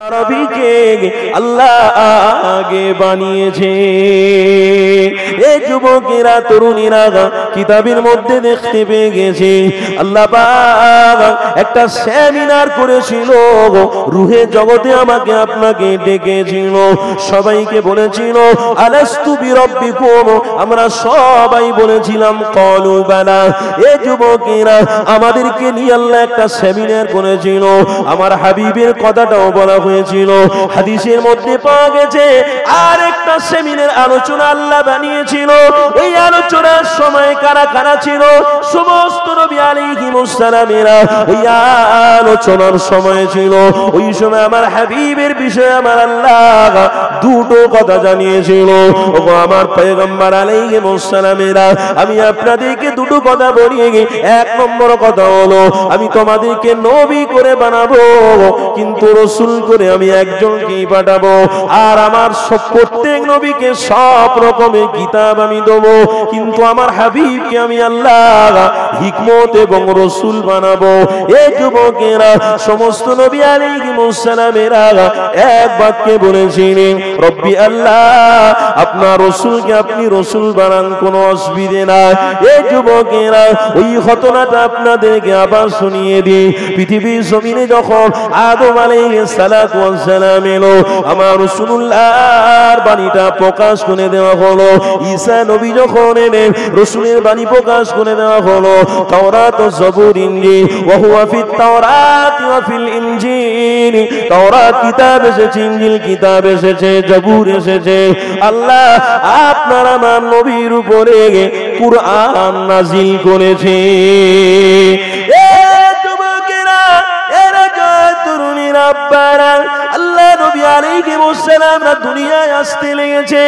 নবীকে আল্লাহ আগে বানিয়েছে। এই যুবকেরা তরুণীরা কিতাবের মধ্যে দেখতে পেয়ে গেছে আল্লাহ পাক একটা সেমিনার করেছিল, রুহে জগতে আমাকে আপনাকে ডেকেছিল, সবাইকে বলেছিল আলাস্তু বিরাব্বিকুম, আমরা সবাই বলেছিলাম ক্বালু বালা। এই যুবকেরা আমাদেরকে নিয়ে আল্লাহ একটা সেমিনার করেছিল, আমার হাবিবের কথাটাও বলা হয়েছিল। হাদিসের মধ্যে পাওয়া গেছে আর একটা সেমিনার আলোচনা আল্লাহ বানিয়েছিল। এই আলোচনার সময় কারা কারা ছিল? সমস্ত নবী আলাইহিমুস সালামেরা ওই আলোচনার সময় ছিল। ওই সময় আমার হাবিবের বিষয়ে আমার আল্লাহ দুটো কথা জানিয়েছিল। ও আমার পয়গম্বর আলাইহিমুস সালামেরা, আমি আপনাদেরকে দুটো কথা বলি। এক নম্বর কথা হলো আমি তোমাদেরকে নবী করে বানাবো, কিন্তু রাসূল করে আমি একজনকেই পাঠাবো। আর আমার সব প্রত্যেক নবীকে সব রকমের কিতাব আমি দেবো, কিন্তু আমার হাবিবকে আমি আল্লাহ হিকমত এবং রাসূল বানাবো। এই যুবকেরা সমস্ত নবী আলাইহিমুস সালামেরা এক বাক্যে বলেছিলেন রব্বি আল্লাহ, আপনার রাসূলকে আপনি রাসূল বানান, কোনো অসুবিধে নাই। এই যুবকেরা ওই ঘটনাটা আপনাদেরকে আবার শুনিয়ে দিই। পৃথিবীর জমিনে যখন আদম আলাইহিস সালাতু ওয়াস সালাম এলো, আমার রাসূলুল্লাহর বাণীটা প্রকাশ করে দেওয়া হলো। ঈসা নবী যখন এলেন, রাসূলের বাণী প্রকাশ করে দেওয়া হলো। তাওরাত ও জবুর ইনজিল ওয়া হুয়া ফিত তাওরাত ওয়া ফিল ইনজিল, তাওরাত কিতাব এসেছে, ইনজিল কিতাব এসেছে, জবুর এসেছে। আল্লাহ আপনার আমার নবীর উপরে কুরআন নাজিল করেছে। আল্লাহ নবী আলাইহিস সালামরা দুনিয়ায় আসতে লেগেছে,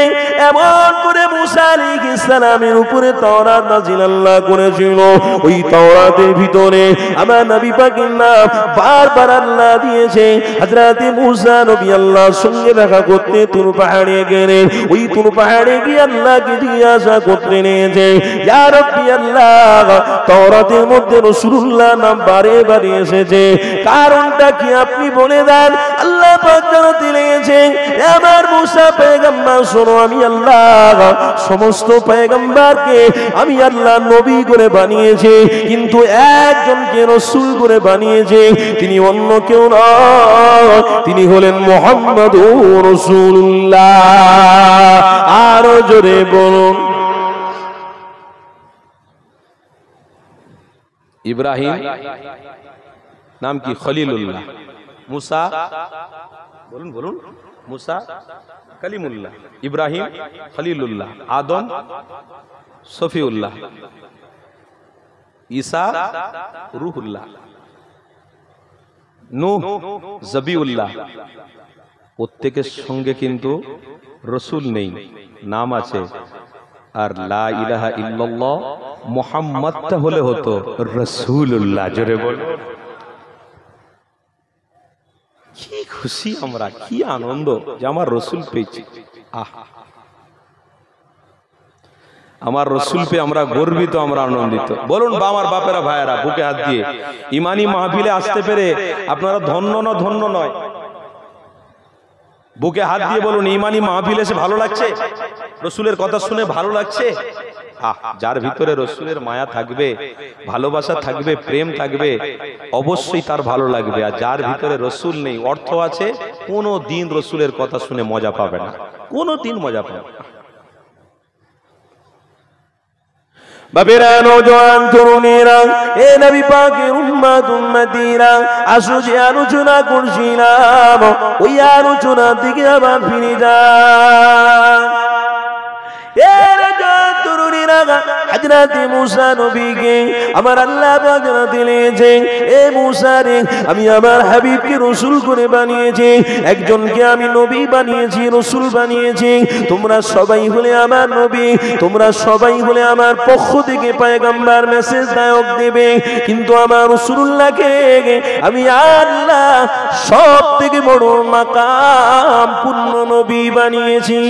এমন করে মুসা আলাইহিস সালামের উপরে তাওরাত নাজিল আল্লাহ করেছিল। ওই তাওরাতের ভিতরে আমার নবী পাকের নাম বারবার আল্লাহ দিয়েছে। হযরত মুসা নবী আল্লাহর সঙ্গে দেখা করতে তুর পাহাড়ে গেলেন। ওই তুর পাহাড়ে গিয়ে আল্লাহকে জিজ্ঞাসা করতে নিয়েছে, ইয়া রাব্বি আল্লাহ, তাওরাতের মধ্যে রাসূলুল্লাহ নাম বারে বারে এসেছে, কারণটা কি আপনি বলে দেন। আল্লাহ পাক জানাতে লেগেছে, আমার মুসা পয়গম্বর শোনো, আমি আল্লাহ সমস্ত পয়গম্বরকে আমি আল্লাহ নবী করে বানিয়েছি, কিন্তু একজনকে রাসূল করে বানিয়েছি, তিনি অন্য কেউ নয়, তিনি হলেন মুহাম্মাদুর রাসূলুল্লাহ। আরো জোরে বলুন। ইব্রাহিম নাম কি? খলিলুল্লাহ। মুসা বলুন বলুন, মুসা কালিমুল্লাহ, ইব্রাহিম খলিলুল্লাহ, আদম সফিউল্লাহ, ঈসা রূহুল্লাহ, নূহ জবিউল্লাহ। প্রত্যেকের সঙ্গে কিন্তু রসুল নেই, নাম আছে। আর লা ইলাহা ইল্লাল্লাহ মুহাম্মাদটা হলে হতো রাসূলুল্লাহ। জোরে বল। কি খুশি আমরা, কি আনন্দ যে আমার রসুল পেয়েছি। আমার রসুল পেয়ে আমরা গর্বিত, আমরা আনন্দিত। বলুন বা আমার বাপেরা ভাইয়েরা, বুকে হাত দিয়ে ইমানি মাহফিলে আসতে পেরে আপনারা ধন্য না ধন্য নয়? বুকে হাত দিয়ে বলুন, ইমানি মাহফিলে এসে ভালো লাগছে? রসুলের কথা শুনে ভালো লাগছে? যার ভিতরে রসুলের মায়া থাকবে, ভালোবাসা থাকবে, প্রেম থাকবে, অবশ্যই তার ভালো লাগবে। আর যার ভিতরে রসুল নেই, অর্থ আছে, কোনো দিন রসুলের কথা শুনে মজা পাবে না, কোনো দিন মজা পাবে না। বাবেরা, নওজোয়ান তরুণেরা, এ নবী পাকের উম্মত উম্মতিরা, আসো যে আলোচনা করছিলাম, ওই আলোচনার দিকে আবার ফিরে যান। হযরত মুসা নবীকে আমার আল্লাহ পাক জানাতে লেগেছে, এ মুসা রে, আমি আমার হাবিবকে রাসূল করে বানিয়েছি, একজনকে আমি নবী বানিয়েছি, রাসূল বানিয়েছি। তোমরা সবাই হলে আমার নবী, তোমরা সবাই হলে আমার পক্ষ থেকে পয়গম্বর মেসেজ দায়ক দেবে, কিন্তু আমার রাসূলুল্লাহকে আমি আল্লাহ সব থেকে বড় মাকাম পূর্ণ নবী বানিয়েছি।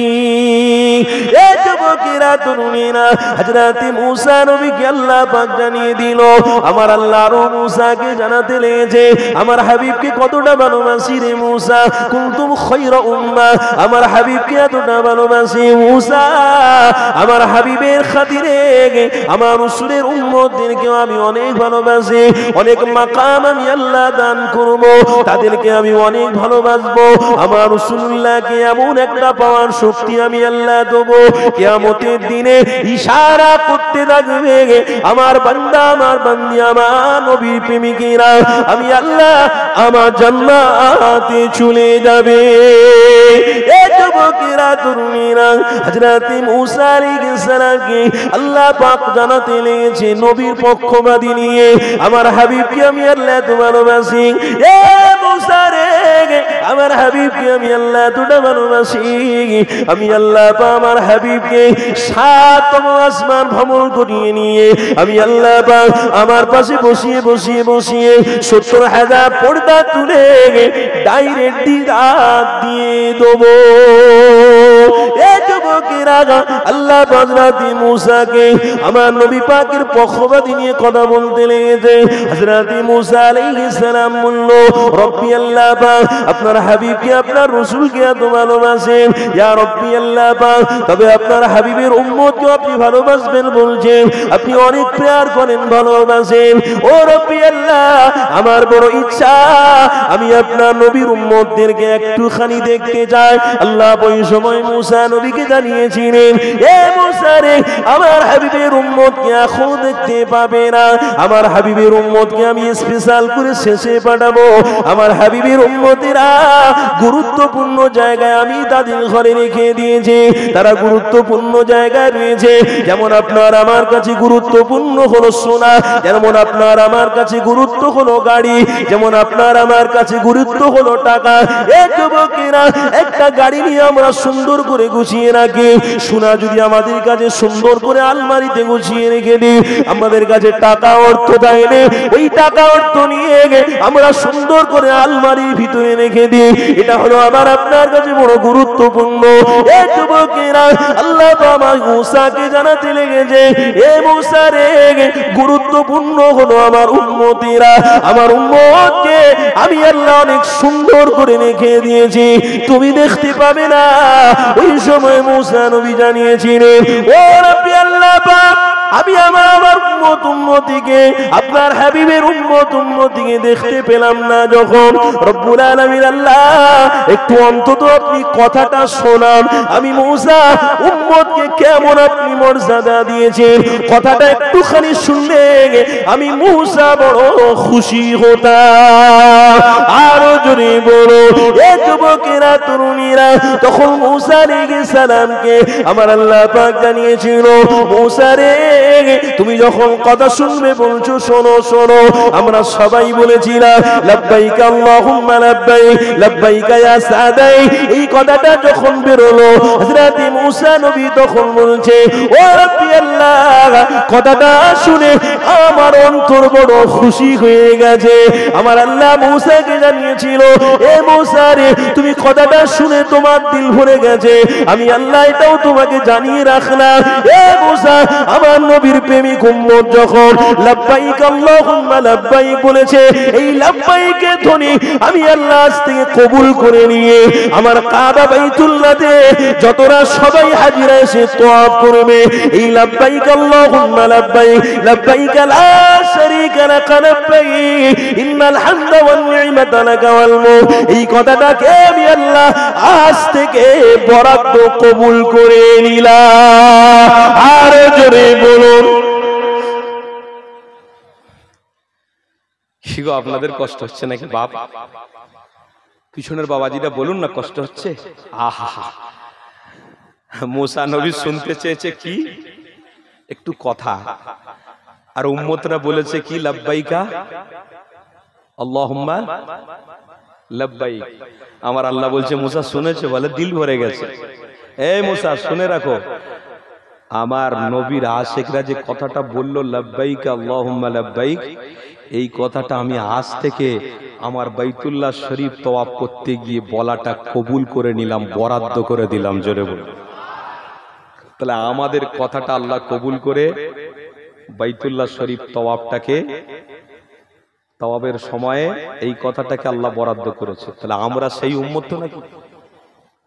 এ যুবকেরা তরুণীরা, হযরত মুসা নবীকে আল্লাহ পাক জানিয়ে দিল। আমার আল্লাহ আরো মুসাকে জানাতে লেগেছে আমার হাবিবকে কতটা ভালোবাসি রে মুসা, কুনতুম খায়রা উম্মাহ, আমার হাবিবকে এতটা ভালোবাসি মুসা, আমার হাবিবের খাতিরে আমার রাসূলের উম্মতদেরকে আমি অনেক ভালোবাসি, অনেক মাকাম আমি আল্লাহ দান করব, তাদেরকে আমি অনেক ভালোবাসবো। আমার রাসূলুল্লাহকে এমন একটা পাওয়ার শক্তি আমি আল্লাহ দেব, কিয়ামতের দিনে ইশারা করতে থাকবে আমার বান্দা, আমার বান্দি, আমার নবীর প্রেমিকেরা, আমি আল্লাহ আমার জান্নাতে চলে যাবে। এ যুবকেরা, তরুণীরা, হযরত মুসা আলাইহিস সালামকে আল্লাহ পাক জানাতে লেগেছে নবীর পক্ষবাদী নিয়ে আমার হাবিবকে আমি আল্লাহ এত ভালোবাসি। এ মুসা রে, আমার হাবিবকে আমি আল্লাহ এতটা ভালোবাসি, আমি আল্লাহ পাক আমার হাবিবকে ৭ম আসমান ভ্রমণ করিয়ে নিয়ে আমি আল্লাহ পাক আমার পাশে বসিয়ে বসিয়ে বসিয়ে ৭০,০০০ পর্দা তুলে ডাইরেক্ট দিদার দিয়ে দেবো। এ যুবকেরা, আল্লাহ হযরত মুসাকে আমার নবী পাকের পক্ষবাদী নিয়ে কথা বলতে লেগেছে। হযরত মুসা আলাইহিস সালাম বলল, রব্বি আল্লাহ পাক আপনার হাবিবকে আপনার রাসূলকে এত ভালোবাসেন, ইয়া রব্বি আল্লাহ পাক, তবে আপনার হাবিবের উম্মতকে আপনি ভালোবাসবেন বলছেন, আপনি অনেক প্রেয়ার করেন, ভালোবাসেন। ও রব্বি আল্লাহ, আমার বড় ইচ্ছা আমি আপনার নবীর উম্মতদেরকে একটুখানি দেখতে চাই। আল্লাহ ওই সময় মুসা নবীকে জানিয়েছিলেন, এ মুসা রে, আমার হাবিবের উম্মতকে এখন দেখতে পাবে না, আমার হাবিবের উম্মতকে আমি স্পেশাল করে শেষে পাঠাবো। আমার হাবিবের উম্মতেরা গুরুত্বপূর্ণ জায়গায় আমি তাদের ঘরে রেখে দিয়েছি, তারা গুরুত্বপূর্ণ জায়গায় রয়েছে। যেমন আপনার আমার কাছে গুরুত্বপূর্ণ হলো সোনা, যেমন আপনার আমার কাছে গুরুত্ব হলো গাড়ি, যেমন আপনার আমার কাছে গুরুত্ব হলো টাকা। এক যুবকেরা, একটা গাড়ি নিয়ে আমরা সুন্দর করে গুছিয়ে রাখি, সোনা যদি আমাদের কাছে সুন্দর করে আলমারিতে গুছিয়ে রেখে দিই, আমাদের কাছে টাকা অর্থ দেয়নি, ওই টাকা অর্থ নিয়ে আমরা সুন্দর করে আলমারির ভিতরে রেখে দিই, এটা হলো আমার আপনার কাছে বড় গুরুত্বপূর্ণ। এই যুবকেরা, আল্লাহ আমার মুসাকে জানাতে লেগেছে, এ মুসা রে, গুরুত্বপূর্ণ হলো আমার উম্মতিরা, আমার উম্মতকে আমি আল্লাহ অনেক সুন্দর করে রেখে দিয়েছি, তুমি দেখতে পাবে না। ওই সময় মুসা নবী জানিয়েছিলেন, ও রব্বি আল্লাহ পাক, আমি আমার উম্মত উম্মতিকে আপনার হাবিবের উম্মত উম্মতিকে দেখতে পেলাম না যখন, রব্বুল আলামিন আল্লাহ একটু অন্তত আপনি কথাটা শোনান, আমি মুসা উম্মতকে কেমন আপনি মর্যাদা দিয়েছেন, কথাটা একটুখানি শুনলে আমি মুসা বড় খুশি হতাম। আরো জোরে বলো, এ যুবকেরা, তরুণীরা, তখন মুসা আলাইহিস সালামকে আমার আল্লাহ পাক জানিয়েছিল, মুসা রে, তুমি যখন কথা শুনবে বলছো শোনো শোনো, আমরা সবাই বলেছিলাম লাব্বাইক আল্লাহুম্মা লাব্বাইক, লাব্বাইক ইয়া সাদাই। এই কথাটা যখন বেরোলো, হযরত মুসা নবী তখন বলছে, ও রব্বি আল্লাহ, কথাটা শুনে আমার অন্তর বড় খুশি হয়ে গেছে। আমার আল্লাহ মুসাকে জানিয়েছিল, এ মুসা রে, তুমি কথাটা শুনে তোমার দিল ভরে গেছে, আমি আল্লাহ এটাও তোমাকে জানিয়ে রাখলাম। এ মুসা, আমার নবীর প্রেমিক উম্মত যখন লাব্বাইক আল্লাহুম্মা লাব্বাইক বলেছে, এই লাব্বাইকের ধ্বনি আমি আল্লাহ আজ থেকে কবুল করে নিয়ে আমার কাবা বাইতুল্লাহতে যতরা সবাই হাজিরা এসে তওয়াফ করবে, এই লাব্বাইক আল্লাহুম্মা লাব্বাইক, লাব্বাইক লা শারীকা লাক লাব্বাইক, ইন্নাল হামদা ওয়ান নি'মাতা লাকা ওয়াল মুলক, এই কথাটাকে আমি আল্লাহ আজ থেকে বরাদ্দ কবুল করে নিলাম। আর জোরে বলুন, শিগো আপনাদের কষ্ট হচ্ছে নাকি বাপ? পিছনের বাবাজিরা বলুন না, কষ্ট হচ্ছে? আহা, মুসা নবী শুনতে চেয়েছে কি একটু কথা, আর উম্মতরা বলেছে কি লাব্বাইকা আল্লাহুম্মা লাব্বাইক। আমার আল্লাহ বলছে মুসা শুনেছে? বলে দিল ভরে গেছে। এই মুসা শুনে রাখো, আমার নবীর আশিকরা যে কথাটা বললো লাব্বাইক আল্লাহুম্মা লাব্বাইক, এই কথাটা আমি আজ থেকে আমার বাইতুল্লাহ শরীফ তওয়াফ করতে গিয়ে বলাটা কবুল করে নিলাম, বরাদ্দ করে দিলাম। জোরে বলুন। তাহলে আমাদের কথাটা আল্লাহ কবুল করে বাইতুল্লাহ শরীফ তওয়াবটাকে, তওয়াবের সময়ে এই কথাটাকে আল্লাহ বরাদ্দ করেছে। তাহলে আমরা সেই উম্মত তো নাকি?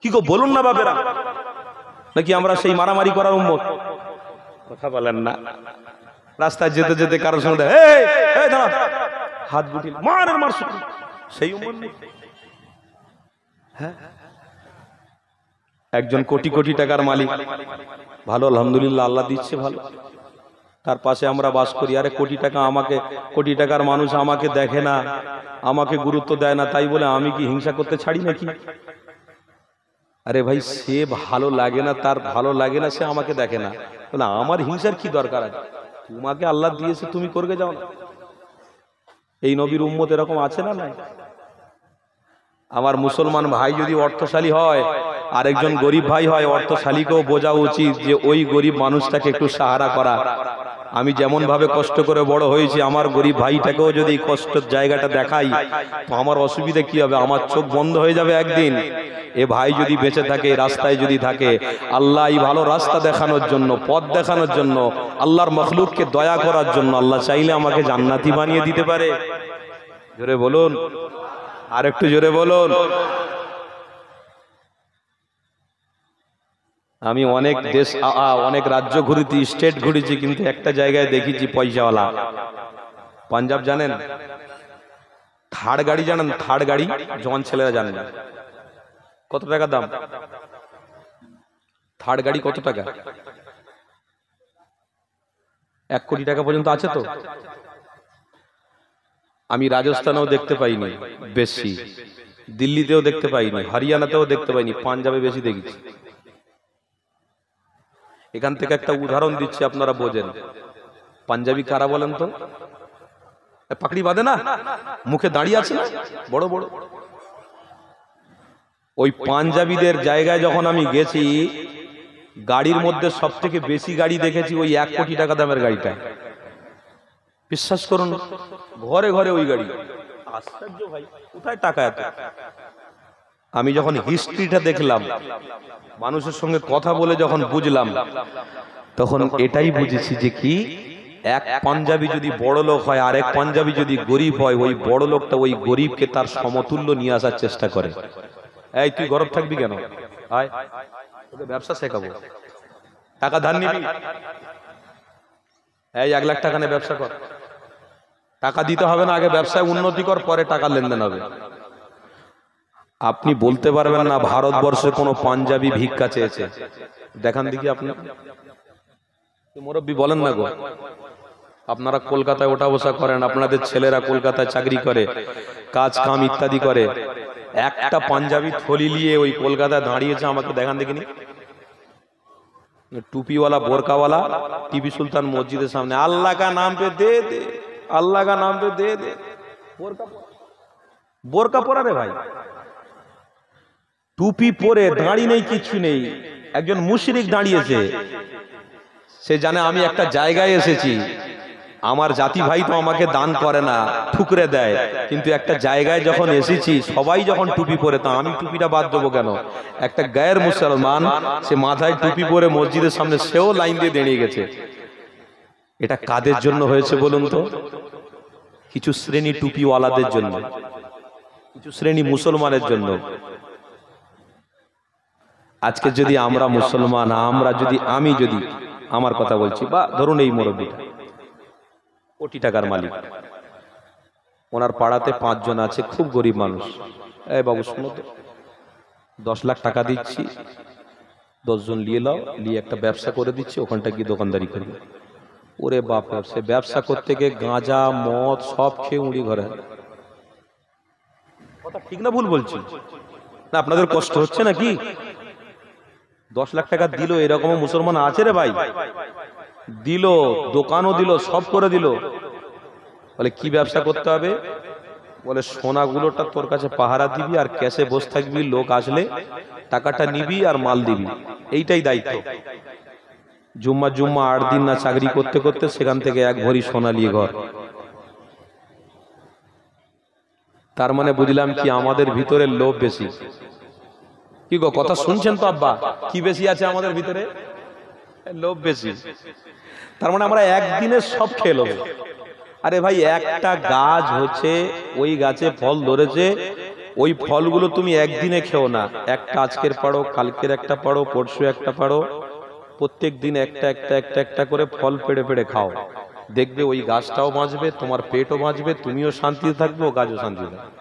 কি গো বলুন না বাবেরা, নাকি আমরা সেই মারামারি করার উম্মত? কথা বলেন না। রাস্তায় যেতে যেতে কারোর সঙ্গে হাত গুটি মারের মার, সেই উম্মত নেই? হ্যাঁ, একজন কোটি কোটি টাকার মালিক, ভালো আলহামদুলিল্লাহ, আল্লাহ দিচ্ছে ভালো, তার পাশে আমরা বাস করি। আরে কোটি টাকা, আমাকে কোটি টাকার মানুষ আমাকে দেখে না, আমাকে গুরুত্ব দেয় না, তাই বলে আমি কি হিংসা করতে ছাড়ি নাকি? আরে ভাই, সে ভালো লাগে না, তার ভালো লাগে না, সে আমাকে দেখে না, বলে আমার হিংসার কি দরকার আছে? তোমাকে আল্লাহ দিয়েছে, তুমি করবে যাও না। এই নবীর উম্মত এরকম আছে না নাই? আমার মুসলমান ভাই যদি অর্থশালী হয়, আরেকজন গরিব ভাই হয়, অর্থশালীকেও বোঝা উচিত যে ওই গরিব মানুষটাকে একটু সাহারা করা। আমি যেমন ভাবে কষ্ট করে বড় হয়েছি, আমার গরিব ভাইটাকেও যদি কষ্টের জায়গাটা দেখাই, তো আমার অসুবিধা কি হবে? আমার চোখ বন্ধ হয়ে যাবে একদিন। এ ভাই যদি বেঁচে থাকে, রাস্তায় যদি থাকে, আল্লাহ এই ভালো রাস্তা দেখানোর জন্য, পথ দেখানোর জন্য, আল্লাহর মখলুককে দয়া করার জন্য আল্লাহ চাইলে আমাকে জান্নাতি বানিয়ে দিতে পারে। জোরে বলুন, আর একটু জোরে বলুন। আমি অনেক দেশ, অনেক রাজ্য ঘুরেছি, স্টেট ঘুরেছি, কিন্তু একটা জায়গায় দেখেছি পয়সাওয়ালা। পাঞ্জাব জানেন? থার্ড গাড়ি জানেন? থার্ড গাড়ি জওয়ান ছেলেরা জানেন কত টাকা দাম? থার্ড গাড়ি কত টাকা? 1 কোটি টাকা পর্যন্ত আছে তো। আমি রাজস্থানেও দেখতে পাইনি বেশি, দিল্লিতেও দেখতে পাইনি, হরিয়ানাতেও দেখতে পাইনি, পাঞ্জাবে বেশি দেখেছি। এখান থেকে একটা উদাহরণ দিচ্ছি, আপনারা বোঝেন। পাঞ্জাবি কারা বলেন তো? পাকড়ি বাঁধে না, মুখে দাঁড়িয়ে আছে না বড় বড়, ওই পাঞ্জাবিদের জায়গায় যখন আমি গেছি, গাড়ির মধ্যে সব থেকে বেশি গাড়ি দেখেছি ওই 1 কোটি টাকা দামের গাড়িটা। বিশ্বাস করুন, ঘরে ঘরে ওই গাড়ি। আশ্চর্য ভাই, কোথায় টাকা এত? আমি যখন হিস্ট্রিটা দেখলাম, মানুষের সঙ্গে কথা বলে যখন বুঝলাম, তখন এটাই বুঝেছি যে কি, এক পাঞ্জাবি যদি বড় লোক হয়, আরেক পাঞ্জাবি যদি গরিব হয়, ওই বড় লোকটা ওই গরিবকে তার সমতুল্য নিয়ে আসার চেষ্টা করে। এই তুই গরব থাকবি কেন? আয় তোকে ব্যবসা শেখাবো, টাকা ধার নিবি, এই 1 লাখ টাকা নিয়ে ব্যবসা কর। টাকা দিতে হবে না, আগে ব্যবসায় উন্নতি কর, পরে টাকা লেনদেন হবে। আপনি বলতে পারবেন না ভারতবর্ষে কোনো পাঞ্জাবি ভিক্ষা চেয়েছে? দেখান দেখি আপনি, মুরব্বী বলেন না গো। আপনারা কলকাতায় ওঠা বসা করেন, আপনাদের ছেলেরা কলকাতায় চাকরি করে, কাজ কাম ইত্যাদি করে, একটা পাঞ্জাবি থলি নিয়ে ওই কলকাতায় দাঁড়িয়েছে, আমাকে দেখান দেখিনি। টুপিওয়ালা বোরকাওয়ালা টিপু সুলতান মসজিদের সামনে, আল্লাহ কা নাম পে দে দে, আল্লাহ কা নাম পে দে দে। বোরকা পরা রে ভাই, টুপি পরে দাঁড়ি নেই, কিছু নেই। একজন মুশরিক দাঁড়িয়েছে, সে জানে আমি একটা জায়গায় এসেছি, আমার জাতি ভাই তো আমাকে দান করে না, ঠুকরে দেয়, কিন্তু একটা জায়গায় যখন এসেছি, সবাই যখন টুপি পরে, তা আমি টুপিটা বাদ দেবো কেন? একটা গায়ের মুসলমান, সে মাথায় টুপি পরে মসজিদের সামনে, সেও লাইন দিয়ে দাঁড়িয়ে গেছে। এটা কাদের জন্য হয়েছে বলুন তো? কিছু শ্রেণী টুপিওয়ালাদের জন্য, কিছু শ্রেণী মুসলমানের জন্য। আজকে যদি আমরা মুসলমান, আমরা যদি, আমি যদি, আমার কথা বলছি, বা ধরুন এই মুরব্বীটা কোটি টাকার মালিক, ওনার পাড়াতে 5 জন আছে, খুব গরিব মানুষ। এই বাবু শোনো তো, 10 লাখ টাকা দিচ্ছি, 10 জন নিয়ে নাও, নিয়ে একটা ব্যবসা করে দিচ্ছি, ওখানটা গিয়ে দোকানদারি করবে। ওরে বাপ, সে ব্যবসা করতে গিয়ে গাঁজা মদ সব খেয়ে উড়ি ঘরে। কথা ঠিক না ভুল বলছি? না আপনাদের কষ্ট হচ্ছে নাকি? 10 লাখ টাকা দিল, এরকম মুসলমান আছে রে ভাই, দিল, দোকানও দিল, সব করে দিল। বলে কি ব্যবসা করতে হবে? বলে সোনাগুলোটা তোর কাছে পাহারা দিবি, আর ক্যাশে বসে থাকবি, লোক আসলে টাকাটা নিবি আর মাল দিবি, এইটাই দায়িত্ব। জুম্মা 8 দিন না চাকরি করতে করতে সেখান থেকে 1 ভরি সোনা নিয়ে ঘর। তার মানে বুঝলাম কি, আমাদের ভিতরে লোভ বেশি। কি গো, কথা শুনছেন তো আব্বা? কি বেশি আছে আমাদের ভিতরে? লোভ বেশি। তার মানে আমরা একদিনে সব খেয়ে নেবো। আরে ভাই, একটা গাছ হচ্ছে, ওই গাছে ফল ধরেছে, ওই ফলগুলো তুমি একদিনে খেও না, একটা আজকের পাড়ো, কালকের একটা পাড়ো, পরশু একটা পাড়ো, প্রত্যেক দিন একটা একটা একটা একটা করে ফল পেড়ে পেড়ে খাও। দেখবে ওই গাছটাও বাঁচবে, তোমার পেটও বাঁচবে, তুমিও শান্তিতে থাকবে, ও গাছও শান্তিতে থাকবে।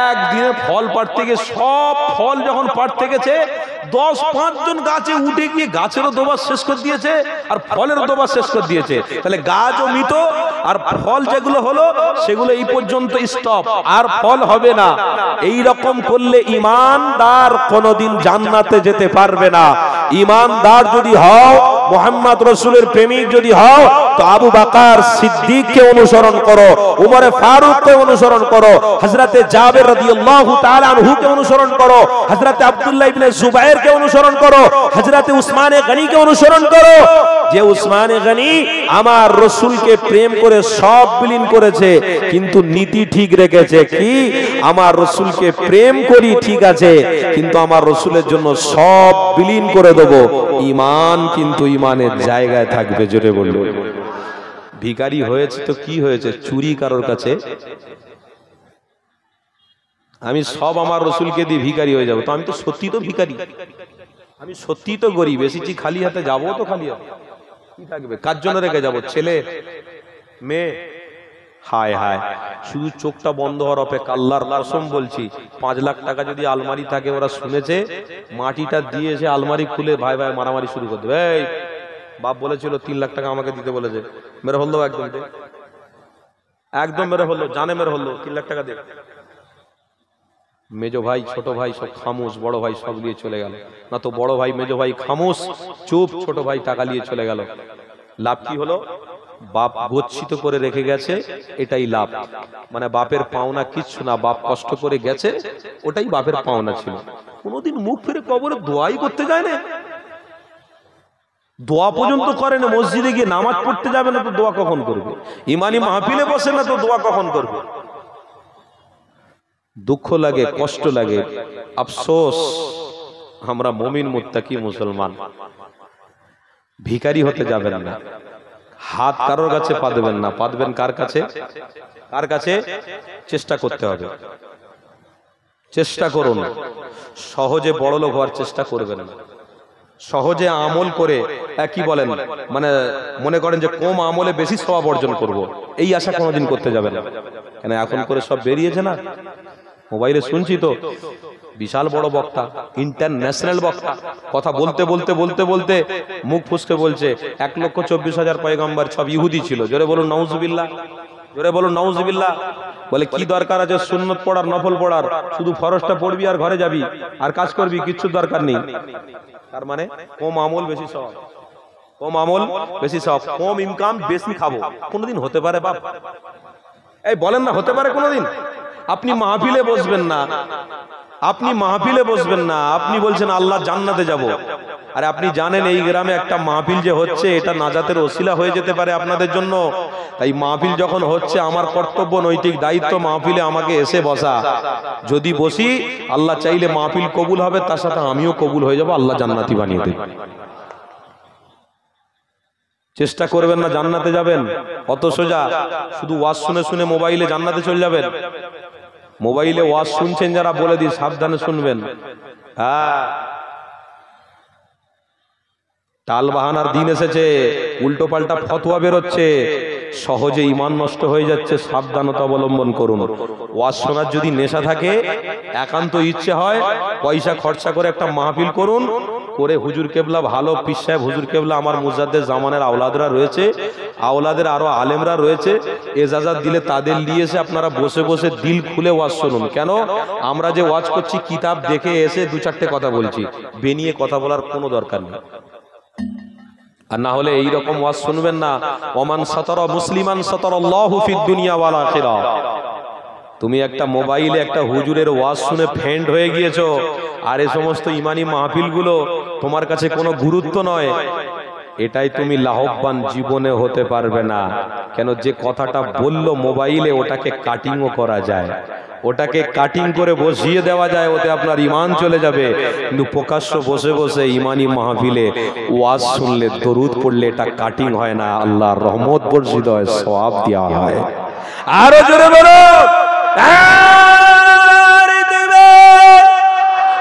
একদিনে ফল পাড়তে গিয়ে সব ফল যখন পাড়তে গেছে, 10-5 জন গাছে উঠে গিয়ে গাছেরও দোবার শেষ করে দিয়েছে আর ফলেরও দোবার শেষ করে দিয়েছে। তাহলে গাছও মৃত আর ফল যেগুলো হলো সেগুলো এই পর্যন্ত স্টপ, আর ফল হবে না। এই রকম করলে ঈমানদার কোনোদিন জান্নাতে যেতে পারবে না। ঈমানদার যদি হও, মুহাম্মদ রাসূলের প্রেমিক যদি হও, তো আবু বকর সিদ্দিককে অনুসরণ করো, উমর ফারুককে অনুসরণ করো, হযরতে জাবের রাদিয়াল্লাহু তাআলা আনহুকে অনুসরণ করো, হযরতে আব্দুল্লাহ ইবনে জুবায়েরকে অনুসরণ করো, হযরতে উসমানে গনিকে অনুসরণ করো। যে উসমানে গনি আমার রাসূলকে প্রেম করে সব বিলীন করেছে, কিন্তু নীতি ঠিক রেখেছে। কি? আমার রাসূলকে প্রেম করি ঠিক আছে, কিন্তু আমার রাসূলের জন্য সব বিলীন করে দেব। ঈমান কিন্তু ঈমানের জায়গায় থাকবে। জোরে বলল। ভিখারি হয়েছে তো কি হয়েছে? চুরি কারোর কাছে? আমি সব আমার রাসূলকে দিয়ে ভিখারি হয়ে যাব? তো আমি তো সত্যি তো ভিখারি, আমি সত্যি তো গরিব। এসেছি খালি হাতে, যাবো তো খালি হাতে। কি থাকবে? কার জন্য রেখে যাবো? ছেলে, মেয়ে? হায় হায়, শুধু চোখটা বন্ধ হওয়ার অপেক্ষা। আল্লাহর কসম বলছি, 5 লাখ টাকা যদি আলমারি থাকে, ওরা শুনেছে, মাটিটা দিয়েছে, আলমারি খুলে ভাই ভাই মারামারি শুরু করে দেবে। এই বাপ বলেছিল 3 লাখ টাকা আমাকে দিতে বলেছে, মেরে হলো একদম, একদম মেরে হলো, জানে মেরে হলো, 3 লাখ টাকা দে। মেজো ভাই ছোট ভাই সব খামোশ, বড় ভাই সব নিয়ে চলে গেল। না তো বড় ভাই মেজো ভাই খামোশ চুপ, ছোট ভাই টাকা নিয়ে চলে গেল। লাভ কি হলো? বাপ গচ্ছিত করে রেখে গেছে, এটাই লাভ। মানে বাপের পাওনা কিচ্ছু না, বাপ কষ্ট করে গেছে, ওটাই বাপের পাওনা ছিল। কোনোদিন মুখ ফিরে কবরে দোয়াই করতে যায় না, দোয়া পর্যন্ত করে না। মসজিদে গিয়ে নামাজ পড়তে যাবে না তো দোয়া কখন করবে? ইমানি মাহফিলে বসে না তো দোয়া কখন করবে? দুঃখ লাগে, কষ্ট লাগে, আফসোস, আমরা মুমিন মুত্তাকি মুসলমান। ভিখারি হতে যাবেন না, হাত কারোর কাছে পাতবেন না। পাতবেন কার কাছে? কার কাছে? চেষ্টা করতে হবে, চেষ্টা করুন। সহজে বড়লোক হওয়ার চেষ্টা করবেন না। সহজে আমল করে কি বলেন, মানে মনে করেন যে কম আমলে বেশি সওয়াব অর্জন করব, এই আশা কোনোদিন করতে যাবেন না। কেন এখন করে সব বেরিয়েছে না, মোবাইলে শুনছি তো, বিশাল বড় বক্তা, ইন্টারন্যাশনাল বক্তা, কথা বলতে বলতে বলতে বলতে মুখ ফুসকে বলছে 1,24,000 পয়গম্বর সব ইহুদি ছিল। জোরে বলুন নাউজুবিল্লাহ, জোরে বলুন নাউজুবিল্লাহ। বলে কি দরকার আছে সুন্নত পড়ার, নফল পড়ার? শুধু ফরজটা পড়বি আর ঘরে যাবি আর কাজ করবি, কিচ্ছু দরকার নেই। তার মানে কম আমল বেশি সওয়াব, কম আমল বেশি সওয়াব, কম ইনকাম বেশি খাবো। কোনোদিন হতে পারে বাপ? এই বলেন না, হতে পারে কোনোদিন? আপনি মাহফিলে বসবেন না, আপনি মাহফিলে বসবেন না, আপনি বলছেন আল্লাহ জান্নাতে যাব। আরে আপনি জানেন এই গ্রামে একটা মাহফিল যে হচ্ছে, এটা নাজাতের ওসিলা হয়ে যেতে পারে আপনাদের জন্য। তাই মাহফিল যখন হচ্ছে, আমার কর্তব্য, নৈতিক দায়িত্ব মাহফিলে আমাকে এসে বসা। যদি বসি, আল্লাহ চাইলে মাহফিল কবুল হবে, তার সাথে আমিও কবুল হয়ে যাব, আল্লাহ জান্নাতি বানিয়ে দেবে। চেষ্টা করবেন না জান্নাতে যাবেন, অত সোজা। শুধু ওয়াজ শুনে শুনে মোবাইলে জান্নাতে চলে যাবেন? মোবাইলে ওয়াজ শুনছেন যারা, বলে দিই সাবধানে শুনবেন। হ্যাঁ, টাল বাহানার দিন এসেছে, উল্টো পাল্টা ফতোয়া বেরোচ্ছে, সহজে ঈমান নষ্ট হয়ে যাচ্ছে। সাবধানতা অবলম্বন করুন। ওয়াজ শোনার যদি নেশা থাকে, একান্ত ইচ্ছে হয়, পয়সা খরচা করে একটা মাহফিল করুন, করে হুজুর কেবলা, ভালো পীর সাহেব হুজুর কেবলা, আমার মুজাদ্দেদ জামানের আওলাদরা রয়েছে, আওলাদের আরো আলেমরা রয়েছে, এজাজাত দিলে তাদের নিয়ে এসে আপনারা বসে বসে দিল খুলে ওয়াজ শুনুন। কেন? আমরা যে ওয়াজ করছি কিতাব দেখে এসে 2-4টে কথা বলছি, বেনিয়ে কথা বলার কোনো দরকার নেই। আর না হলে এই রকম ওয়াজ শুনবেন না। ওমান সাতারা মুসলিমান সাতারাল্লাহু ফিদ দুনিয়া ওয়াল আখিরাহ। তুমি একটা মোবাইলে একটা হুজুরের ওয়াজ শুনে ফ্যান্ড হয়ে গিয়েছো, আর এই সমস্ত ইমানি মাহফিলগুলো তোমার কাছে কোনো গুরুত্ব নয়, এটাই তুমি লাভবান জীবনে হতে পারবে না। কেন? যে কথাটা বললো মোবাইলে, ওটাকে কাটিংও করা যায়, ওটাকে কাটিং করে বসিয়ে দেওয়া যায়, ওতে আপনার ঈমান চলে যাবে। কিন্তু প্রকাশ্য বসে বসে ঈমানি মাহফিলে ওয়াজ শুনলে, দরুদ পড়লে এটা কাটিং হয় না, আল্লাহর রহমত বর্ষিত হয়, সওয়াব দেওয়া হয়। আরো জোরে বলো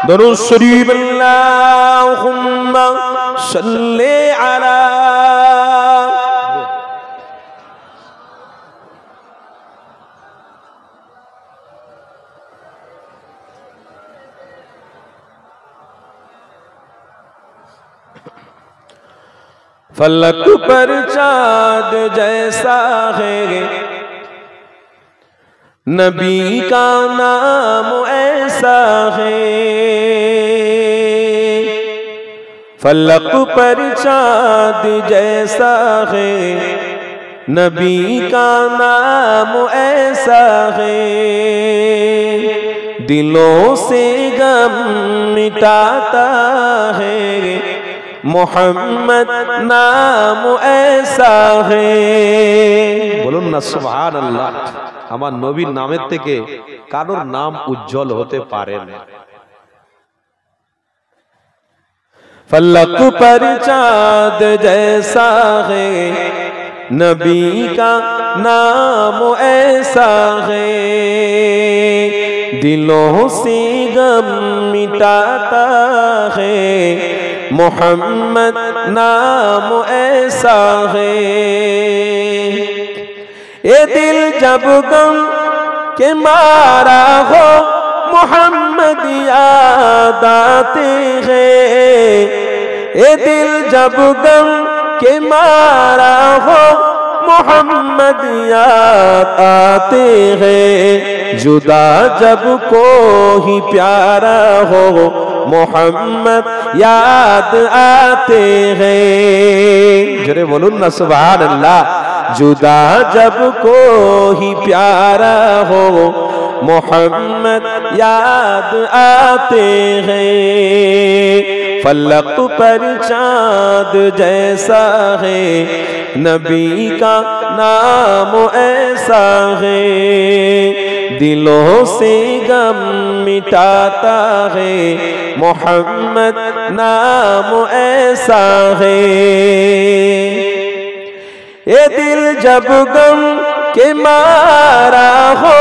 দরুদ শরীফ, আল্লাহুম্মা সাল্লি আলা फलक पर चाँद जैसा है नबी का नाम ऐसा है, फलक पर चाँद जैसा है नबी का नाम ऐसा है, दिलों से गम मिटाता है मोहम्मद नाम ऐसा है। বলুন না সুবহানাল্লাহ। আমার নবীর নামের থেকে কারোর নাম উজ্জ্বল হতে পারে না। फलक पर चाँद जैसा है नबी का नाम ऐसा है, दिलों से गम मिटाता है मोहम्मद नाम ऐसा है। ये दिल जब गम के मारा हो मोहम्मद याद आते हैं, ये दिल जब गम के मारा हो मोहम्मद याद आते हैं, जुदा जब कोई प्यारा हो मोहम्मद याद आते हैं। जरे बोलून ना सुभान अल्लाह। जुदा जब कोई प्यारा हो मोहम्मद याद आते हैं, फलक पर चाँद जैसा है नबी का नाम ऐसा है, दिलों से गम मिटाता है मोहम्मद नाम ऐसा है। ये दिल जब गम के मारा हो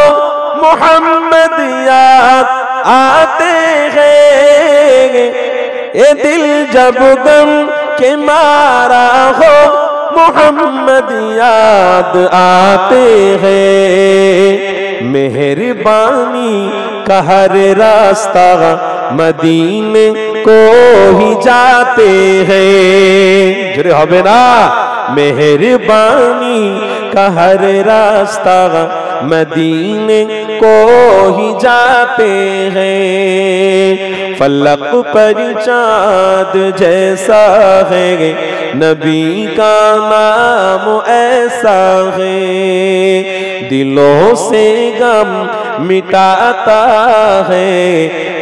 मोहम्मद याद आते हैं, ये दिल जब गम के मारा हो मोहम्मद याद आते हैं, मेहरबानी का हर रास्ता मदीने को ही जाते हैं। जुरे होबे ना, मेहरबानी का हर रास्ता मदीने को ही जाते हैं, फलक पर चाँद जैसा है नबी का नाम ऐसा है, दिलों से गम मिटाता है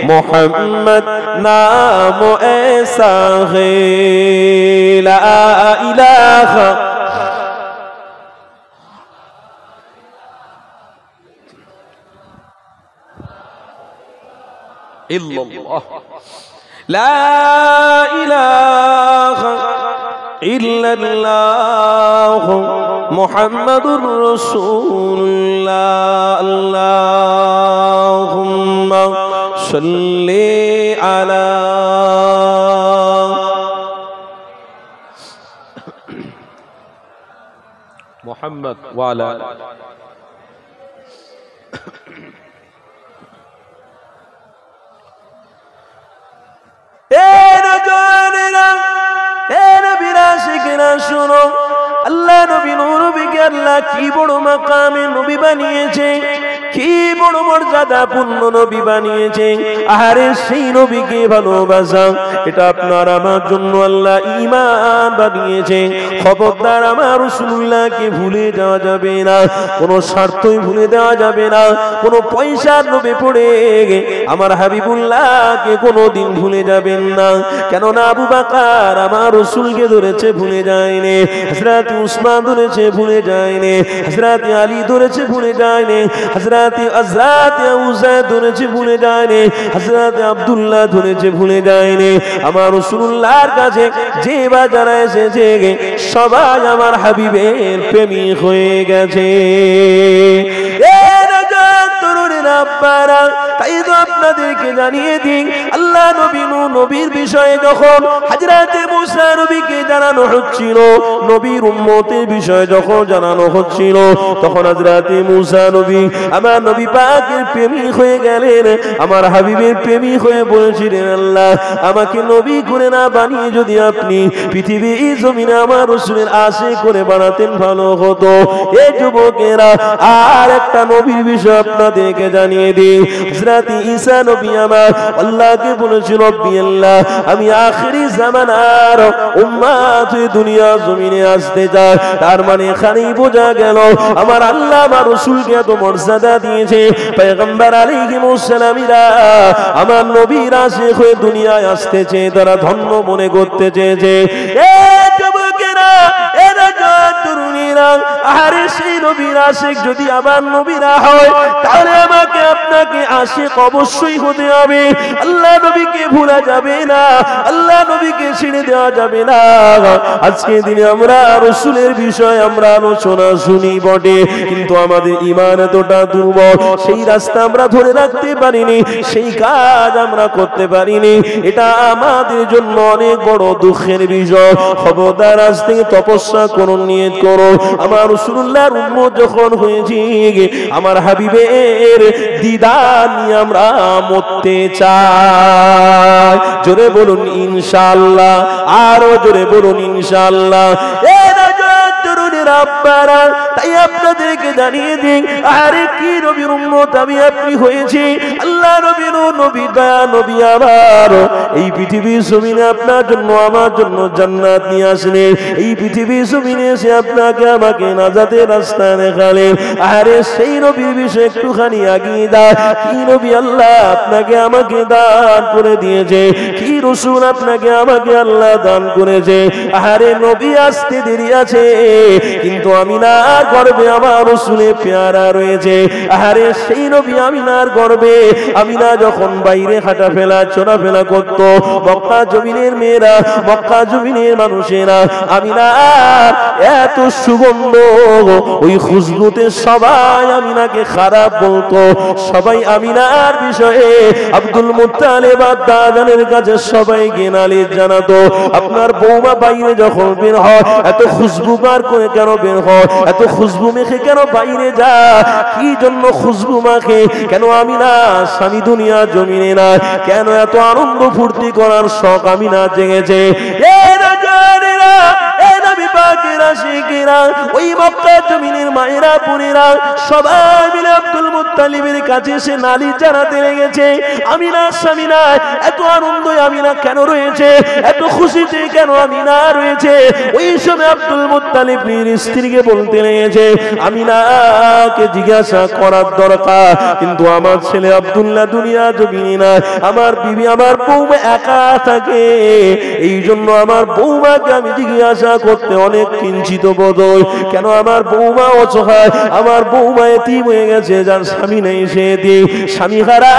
मोहम्मद नाम ऐसा है। ला इलाहा इल्लल्लाह, ला इलाहा इल्लल्लाह मुहम्मदुर रसूलुल्लाह। अल्लाहुम्मा सल्ली अला मुहम्मद व अला শুনো, আল্লাহ নবী নবীকে আল্লাহ কি বড় মাকামে নবী বানিয়েছে, কি বড় মর্যাদাপূর্ণ নবী বানিয়েছে। আরে সেই নবীকে ভালোবাসা, এটা আপনার আমার জন্য আল্লাহ ঈমান বানিয়েছে। খবরদার আমার রাসূলুল্লাহকে ভুলে যাওয়া যাবে না, কোনো স্বার্থই ভুলে দেওয়া যাবে না, কোনো পয়সার লোভে পড়ে আমার হাবিবুল্লাহকে কোনোদিন ভুলে যাবেন না। কেননা আবু বকর আমার রাসূলকে ধরেছে ভুলে যায়নি, হযরত উসমান ধরেছে ভুলে যায়নি, হযরত আলী ধরেছে ভুলে যায়নি, হযরত হযরত উযা ধরেছে ভুলে যায়নি, হযরত আব্দুল্লাহ ধরেছে ভুলে যায়নি। আমার রাসূলুল্লাহর কাছে যে বা যারা এসেছে সবাই আমার হাবিবের প্রেমিক হয়ে গেছে। তাই তো আপনাদেরকে জানিয়ে দিই, আল্লাহ নবী নবীর বিষয়ে যখন হযরতে মুসা নবীকে জানানো হচ্ছিল, নবীর উম্মতের বিষয়ে যখন জানানো হচ্ছিল, তখন হযরতে মুসা নবী আমার নবী পাকের প্রেমিক হয়ে গেলেন, আমার হাবিবের প্রেমিক হয়ে বলেছিলেন, আল্লাহ আমাকে নবী করে না বানিয়ে যদি আপনি পৃথিবী জমিনে আমার রাসূলের আশিক করে বানাতেন ভালো হতো। এই যুবকেরা আর একটা নবীর বিষয় আপনাদেরকে জানিয়ে দিই। হযরত ঈসা নবী আমার আল্লাহকে বলেছিল, রব্বি আল্লাহ আমি আখিরি জামানার উম্মত দুনিয়া জমিনে আসতে চাই। তার মানে এখানেই বোঝা গেল আমার আল্লাহ আমার রাসূলকে এত মর্যাদা দিয়েছে, পয়গম্বর আলাইহিস সালামিরা আমার নবীর আশিক হয়ে দুনিয়ায় আসতেছে, তারা ধন্য মনে করতে চেয়েছে। এই যুবকেরা, এরা তরুণীরা, আরে সেই নবীর আশিক যদি আমার নবীরা হয়, তাহলে আমাকে আপনাকে আশিক অবশ্যই হতে হবে। আল্লাহ নবীকে ভুলা যাবে না, আল্লাহ নবীকে ছেড়ে দেওয়া যাবে না। আজকে দিনে আমরা রাসূলের বিষয়ে আমরা আলোচনা শুনি বটে, কিন্তু আমাদের ঈমান এতটা দুর্বল, সেই রাস্তা আমরা ধরে রাখতে পারিনি, সেই কাজ আমরা করতে পারিনি। এটা আমাদের জন্য অনেক বড় দুঃখের বিষয়। খবরদার আজ থেকে তপস্যা করুন, নিয়ত করো, আমার রাসূলুল্লাহর উম্মত যখন হয়েছি, আমার হাবিবের দিদার নিয়ে আমরা মরতে চাই। জোরে বলুন ইনশাআল্লাহ, আরো জোরে বলুন ইনশাআল্লাহ। তাই আপনাদেরকে জানিয়ে দিই, আরে কি নবীর উম্মত আমি আপনি হয়েছি। আল্লাহ নবীর নবী দয়া নবী আমার এই পৃথিবীর জমিনে আপনার জন্য আমার জন্য জান্নাত নিয়ে আসলেন, এই পৃথিবীর জমিনে এসে আপনাকে আমাকে নাজাতের রাস্তা দেখালেন। আরে সেই নবীর বিষয়ে একটুখানি আগিয়ে দাও, কি নবী আল্লাহ আপনাকে আমাকে দান করে দিয়েছে, কি রাসূল আপনাকে আমাকে আল্লাহ দান করেছে। আরে নবী আসতে দেরি আছে, কিন্তু আমিনার গর্ভে আমার রাসূলের পেয়ারা রয়েছে। আরে সেই নবী আমিনার গর্ভে, আমিনা যখন বাইরে হাঁটাফেরা চলাফেরা করত, মক্কা জমিনের মেয়েরা, মক্কা জমিনের মানুষেরা আমিনার এত সুগন্ধ, ওই খুশবুতে সবাই আমিনাকে খারাপ বলতো। সবাই আমিনার বিষয়ে আব্দুল মুত্তালিব দাদানের কাছে সবাই গেনালি জানাতো, আপনার বৌমা বাইরে যখন বের হয় এত খুশবু বার করে কেন বের হয়, এত খুশবু মেখে কেন বাইরে যা, কি জন্য খুশবু মাখে, কেন আমিনা স্বামী দুনিয়া জমিনে না, কেন এত আনন্দ ফুর্তি করার শখ আমিনা জেগেছে। ওই মক্কা জমিনের মায়েরা বোনেরা সবাই মিলে আব্দুল মুত্তালিবের কাছে এসে নালিশ জানাতে লেগেছে, আমিনা স্বামী নাই, এত আনন্দ আমিনা কেন রয়েছে, এত খুশিতে কেন আমিনা রয়েছে। ওই সময় আব্দুল মুত্তালিব নিজের স্ত্রীকে বলতে লেগেছে, আমিনাকে জিজ্ঞাসা করার দরকার, কিন্তু আমার ছেলে আব্দুল্লাহ দুনিয়া জমিনে না, আমার বিবি আমার বৌমা একা থাকে, এই জন্য আমার বৌমাকে আমি জিজ্ঞাসা করতে অনেক কিঞ্চিত বোধ হয়, কেন আমার বৌমা অসহায়, আমার বৌমা এতিম হয়ে গেছে, যার স্বামী নেই সে এতিম, স্বামী হারা,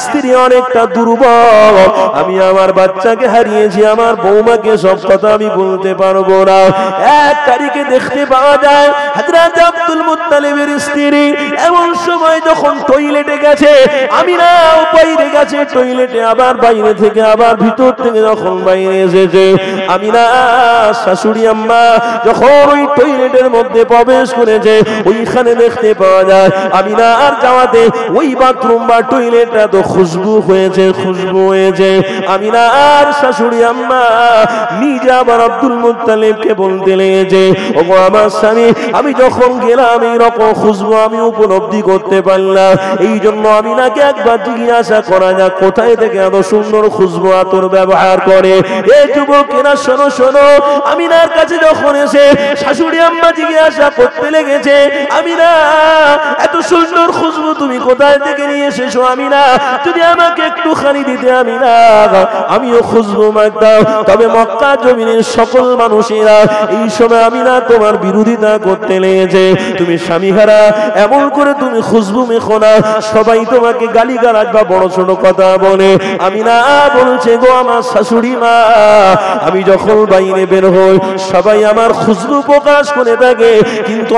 স্ত্রী অনেকটা দুর্বল, আমি আমার বাচ্চাকে হারিয়েছি, আমার বৌমাকে সব কথা আমি বলতে পারবো না। এক তারিখে দেখতে পাওয়া যায় হযরত আব্দুল মুত্তালিবের স্ত্রী এমন সময় যখন টয়লেটে গেছে, আমিনা বাইরে গেছে টয়লেটে, আবার বাইরে থেকে আবার ভিতর থেকে যখন বাইরে এসেছে, আমিনা শাশুড়ি আম্মা যখন ওই টয়লেটের মধ্যে প্রবেশ করেছে, ওইখানে দেখতে পাওয়া যায় আমিনা আর যাওয়াতে ওই বাথরুম বা টয়লেটটা তো খুশবু হয়েছে, খুশবু হয়েছে। আমিনা আর শাশুড়ি আম্মা নিজে আবার আব্দুল মুত্তালিবকে বলতে লেগেছে, ওগো আমার স্বামী, আমি যখন গেলাম এই রকম খুশবু আমি উপলব্ধি করতে পারলাম, এই জন্য আমিনাকে একবার জিজ্ঞাসা করা যাক কোথায় থেকে এত সুন্দর খুশবু আতর ব্যবহার করে। এই যুবকেরা শোনো শোনো, আমিনার কাছে যখন এসে শাশুড়ি আম্মা জিজ্ঞাসা করতে লেগেছে, আমিনা এত এত সুন্দর খুশবু তুমি কোথায় থেকে নিয়ে এসেছো আমিনা? যদি আমাকে একটুখানি দিতে আমিনা, আমিও খুশবু মাখতাম। তবে মক্কা জমিনের সকল মানুষেরা এই সময় আমিনা তোমার বিরোধিতা করতে লেগেছে। তুমি স্বামীহারা, এমন করে তুমি খুশবু মেখো না, সবাই তোমাকে গালিগালাজ বা বড় ছোট কথা বলে। আমিনা বলছে, গো আমার শাশুড়ি মা, আমি যখন বাইরে বের হই সবাই আমার খুশবু প্রকাশ করে থাকে, কিন্তু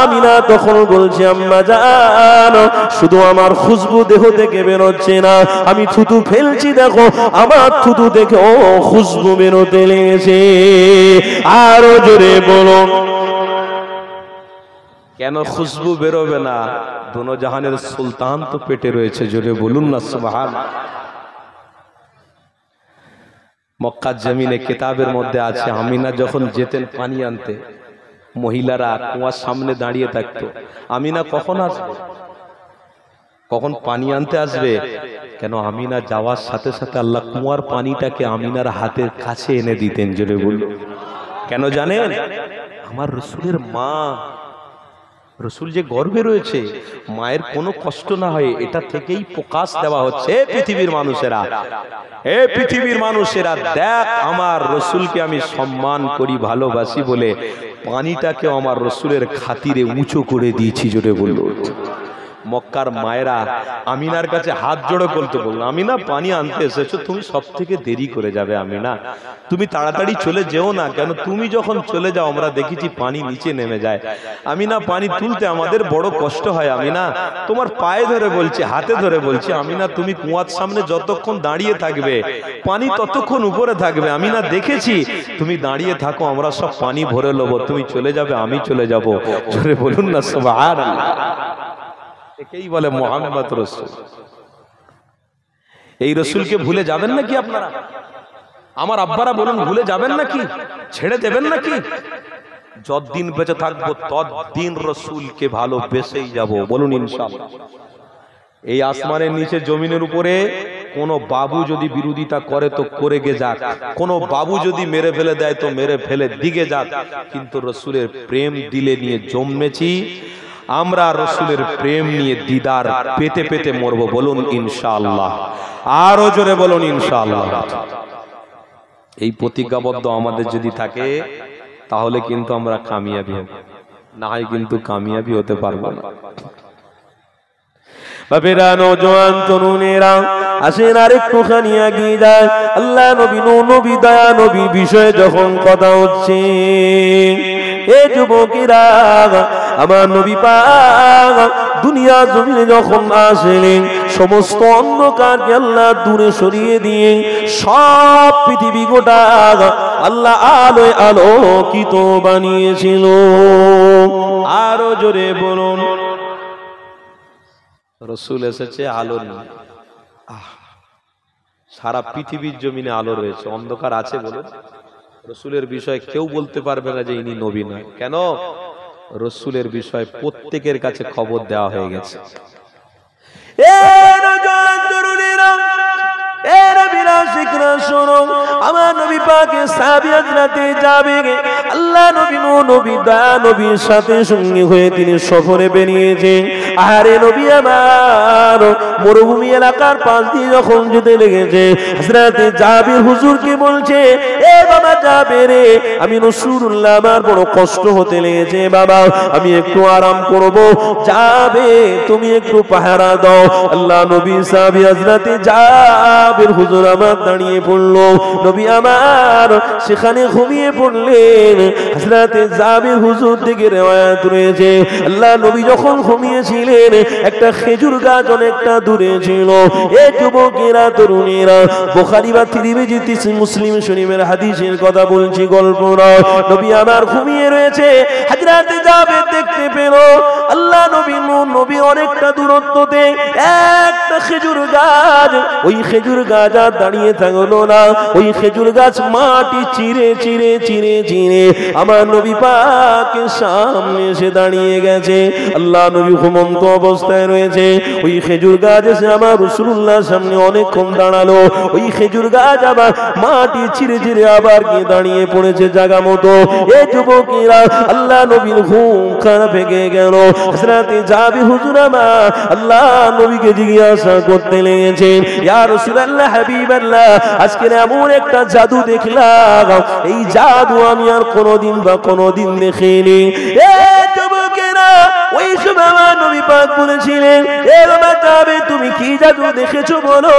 আমিনা তখন বলছে, আম্মা জান, শুধু আমার খুশবু দেহ থেকে বেরোচ্ছে না, আমি থুতু ফেলছি, দেখো আমার থুতু থেকে ও খুশবু বেরোতে লেগেছে। আরো জোরে বলুন, কেন খুশবু বেরোবে না? দোনো জাহানের সুলতান তো পেটে রয়েছে, জোরে বলুন না সুবহানাল্লাহ। মক্কার জমিনে কিতাবের মধ্যে আছে, আমিনা যখন যেতেন পানি আনতে, মহিলারা কুয়ার সামনে দাঁড়িয়ে থাকতো। আমিনা কখন আসবে, কখন পানি আনতে আসবে? কেন আমিনা যাওয়ার সাথে সাথে আল্লাহ কুয়ার পানিটাকে আমিনার হাতের কাছে এনে দিতেন, জোরে বলুন। কেন জানেন? আমার রসুলের মা, রসুল যে গর্ভে রয়েছে, মায়ের কোনো কষ্ট না হয় এটা থেকেই প্রকাশ দেওয়া হচ্ছে। পৃথিবীর মানুষেরা, এ পৃথিবীর মানুষেরা, দেখ আমার রসুলকে আমি সম্মান করি, ভালোবাসি বলে পানিটাকে আমার রসুলের খাতিরে উঁচু করে দিয়েছি, জোরে বললো। মক্কার মায়েরা আমিনার কাছে হাত জোড়ো করতে বলল, আমিনা পানি আনতে এসেছো, তুমি সব থেকে দেরি করে যাবে আমিনা, তুমি তাড়াতাড়ি চলে যেও না, কেন তুমি যখন চলে যাও আমরা দেখেছি পানি নিচে নেমে যায়। আমিনা পানি তুলতে আমাদের বড় কষ্ট হয়, আমিনা তোমার পায়ে ধরে বলছি, হাতে ধরে বলছি, আমিনা তুমি কুয়ার সামনে যতক্ষণ দাঁড়িয়ে থাকবে পানি ততক্ষণ উপরে থাকবে। আমিনা দেখেছি তুমি দাঁড়িয়ে থাকো, আমরা সব পানি ভরে নেবো, তুমি চলে যাবে আমি চলে যাব। জোরে বলুন না সুবহানাল্লাহ। একেই বলে মুহাম্মদ রসুল। এই রসুলকে ভুলে যাবেন নাকি আপনারা? আমার আব্বারা বলুন, ভুলে যাবেন নাকি? ছেড়ে দেবেন নাকি? যতদিন বেঁচে থাকবো ততদিন রসুলকে ভালোবেসেই যাব, বলুন ইনশাআল্লাহ। এই আসমানের নিচে জমিনের উপরে কোন বাবু যদি বিরোধিতা করে তো করে গে যাক, কোন বাবু যদি মেরে ফেলে দেয় তো মেরে ফেলে দিগে যাক, কিন্তু রসুলের প্রেম দিলে নিয়ে জন্মেছি, আমরা রসুলের প্রেম নিয়ে দিদার পেতে পেতে মরবো, বলুন ইনশাআল্লাহ। আরো জোরে বলুন ইনশাআল্লাহ। এই প্রতিজ্ঞাবদ্ধ আমাদের যদি থাকে তাহলে কিন্তু আমরা কামিয়াবি হব, না হয় কিন্তু কামিয়াবি হতে পারবো না। বাবেরা, নওজোয়ান তরুণেরা, আসেন আর একটুখানি এগিয়ে যায়। আল্লাহ নবী, নবী, দয়া নবী বিষয়ে যখন কথা হচ্ছে, এ যুবকেরা, আমার নবী পাক দুনিয়া জমিনে যখন আসলেন, সমস্ত অন্ধকারকে আল্লাহ দূরে সরিয়ে দিয়ে সব পৃথিবী গোটা আল্লাহ আলোয় আলোকিত বানিয়েছিল। আরো জোরে বলুন, রসুল এসেছে আলো নিয়ে। সারা পৃথিবীর জমিনে আলো রয়েছে, অন্ধকার আছে বলুন? রসুলের বিষয়ে কেউ বলতে পারবে না যে ইনি নবী নয়। কেন? রসুলের বিষয়ে প্রত্যেকের কাছে খবর দেওয়া হয়ে গেছে। আমার নবী পাকের সাহাবী হযরতে জাবের, আল্লাহ নবী নবী দয়া নবীর সাথে সঙ্গী হয়ে তিনি সফরে বেরিয়েছেন। আরে নবী আমার মরুভূমি এলাকার পাশ দিয়ে যখন যেতে লেগেছে, হযরতে জাবের হুজুরকে বলছে, এ বাবা জাবের, আমি রাসূলুল্লাহ, আমার বড় কষ্ট হতে লেগেছে বাবা, আমি একটু আরাম করব, যাবে তুমি একটু পাহারা দাও। আল্লাহ নবী সাহাবী হযরতে জাবের হুজুর আমার দাঁড়িয়ে পড়লো, নবী আমার সেখানে ঘুমিয়ে পড়লেন। হযরতে জাবের হুজুর থেকে riwayat রয়েছে, আল্লাহ নবী যখন ঘুমিয়েছিলেন একটা খেজুর গাছ অনেকটা দূরে ছিল। এই যুবকেরা, তরুণীরা, বুখারী বা তিরমিজি, মুসলিম শরীফের হাদিসের কথা বলছি, গল্প নয়। নবী আমার ঘুমিয়ে রয়েছে, হযরতে জাবের দেখতে পেল আল্লাহ নবী অনেকটা দূরত্বতে একটা খেজুর গাছ, ওই খেজুর গাছ আর দাঁড়িয়ে থাকলো না, ওই খেজুর গাছ মাটি চিরে চিরে চিরে চিরে আমার নবী পাকের সামনে এসে দাঁড়িয়ে গেছে। আল্লাহ নবী ঘুমন্ত অবস্থায় রয়েছে, ওই খেজুর গাছ এসে আমার রাসূলুল্লাহর সামনে অনেকক্ষণ দাঁড়ালো। ওই খেজুর গাছ আবার মাটি চিরে চিরে আবার গিয়ে দাঁড়িয়ে পড়েছে জায়গা মতো। এই যুবকেরা, আল্লাহ নবীর ঘুম খারাপ ভেঙে গেল। হযরতে জাবির হুজুর আমার আল্লাহ নবীকে জিজ্ঞাসা করতে লেগেছেন, ইয়া রাসূলুল্লাহ হাবিবাল্লাহ, আজকে এমন একটা জাদু দেখলাম, এই জাদু আমি আর কোনোদিন দেখিনি। এ যুবকেরা, ওই সময় আমার নবী পাক বলেছিলেন, এ বাবা জাবির, তুমি কি জাদু দেখেছো বলো।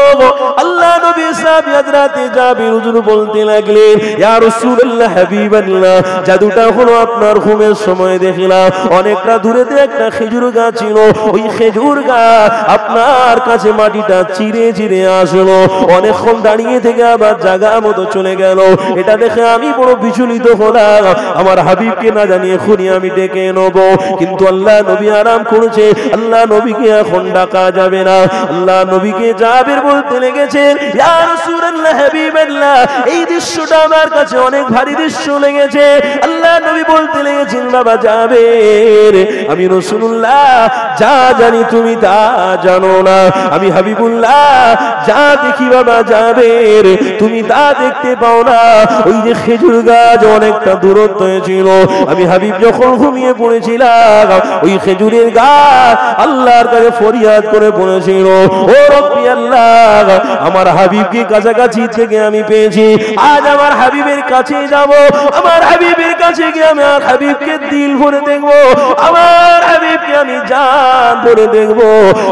আল্লাহ নবী সাহাবী হযরতে জাবির হুজুর বলতে লাগলেন, ইয়া রাসূলুল্লাহ হাবিবাল্লাহ, জাদুটা হলো আপনার ঘুমের সময় দেখলাম অনেকটা দূরেতে একটা খেজুর গাছ ছিল, ওই খেজুর গাছ আপনার কাছে মাটিটা চিরে চিরে আসলো, অনেকক্ষণ দাঁড়িয়ে থেকে আবার জায়গা মতো চলে গেল। এটা দেখে আমি বড় বিচলিত হলাম, আমার হাবিবকে না জানিয়ে খুনি আমি ডেকে নেব, কিন্তু আল্লাহ নবী আরাম করেছে, আল্লাহ নবীকে এখন ডাকা যাবে না। আল্লাহ নবীকে জাবির বলতে লেগেছেন, ইয়া রাসূলুল্লাহ হাবিবাল্লাহ, এই দৃশ্যটা আমার কাছে অনেক ভারী দৃশ্য লেগেছে। আল্লাহ নবী বলতে লেগেছেন, বাবা জাবির, আমি রাসূলুল্লাহ যা জানি তুমি তা জানো না, আমি হাবিবুল্লাহ যা দেখি বাবা জাবির তুমি তা দেখতে পাও না। ওই যে খেজুর গাছ অনেকটা দূরত্ব ছিল, আমি হাবিব যখন ঘুমিয়ে পড়েছিলাম, ওই খেজুরের গাছ আল্লাহর কাছে ফরিয়াদ করে বলেছিল, ও রব্বি আল্লাহ, আমার হাবিবকে কাছাকাছি থেকে আমি পেয়েছি, আজ আমার হাবিবের কাছে যাব, আমার হাবিবের কাছে গিয়ে আমি আমার হাবিবকে দিল ভরে দেখবো, আমার হাবিবকে আমি জান ভরে দেখবো।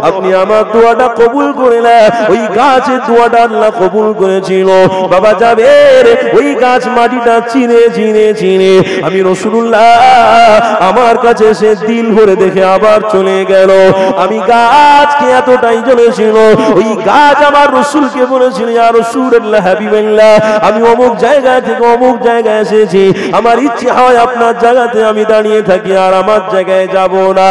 আপনি আমার দোয়াটা কবুল করে নেন। ওই গাছের দোয়াটা আল্লাহ কবুল করেছিল। বাবা জাবির ওই গাছ মাটিটা চিনে চিনে চিনে আমি রাসূলুল্লাহ আমার কাছে এসে দিল ভরে দেখে আবার চলে গেল। আমি গাছকে এতটাই জ্বলেছিল, ওই গাছ আমার রাসূলকে বলেছিল, ইয়া রাসূলুল্লাহ হাবিবাল্লাহ, আমি অমুক জায়গা থেকে অমুক জায়গায় এসেছি, আমার ইচ্ছে হয় আপনার জায়গাতে আমি দাঁড়িয়ে থাকি, আর আমার জায়গায় যাব না।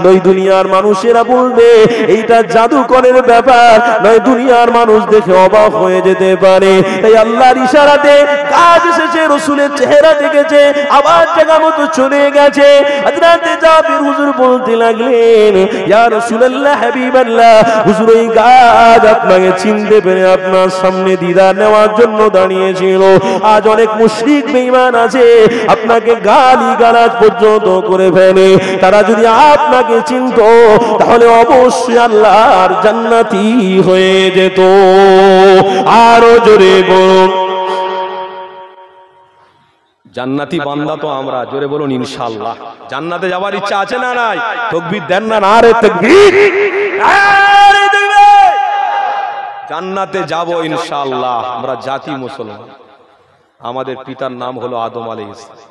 নয় দুনিয়ার মানুষেরা বলবে এইটা জাদুকরের ব্যাপার, নয় দুনিয়ার মানুষ দেখে অবাক হয়ে যেতে পারে। তাই আল্লাহর ইশারাতে গাছ এসেছে, রাসূলের চেহারা দেখেছে, আবার জায়গা মতো চলে গেছে। হযরতে জাবির হুজুর বলতে লাগলেন, ইয়া রাসূলুল্লাহ হাবিবাল্লাহ, হুজুর ওই গাছ আপনাকে চিনতে পেরে আপনার সামনে দিদার নেওয়ার জন্য দাঁড়িয়েছিল। আজ অনেক মুশরিক বেঈমান আছে, আপনাকে গালি গালাজ পর্যন্ত করে ফেলে, তারা যদি আপনাকে চিনত তাহলে অবশ্যই আল্লাহর জান্নাতি হয়ে যেত। আরো জোরে বলুন, জান্নাতি বান্দা তো আমরা, জোরে বলুন ইনশাআল্লাহ। জান্নাতে যাওয়ার ইচ্ছা আছে না নাই? তাকবীর দেন না, নারে তাকবীর, নারে তাকবীর। জান্নাতে যাব ইনশাআল্লাহ। আমরা জাতি মুসলমান, আমাদের পিতার নাম হলো আদম আলাইহিস সালাম,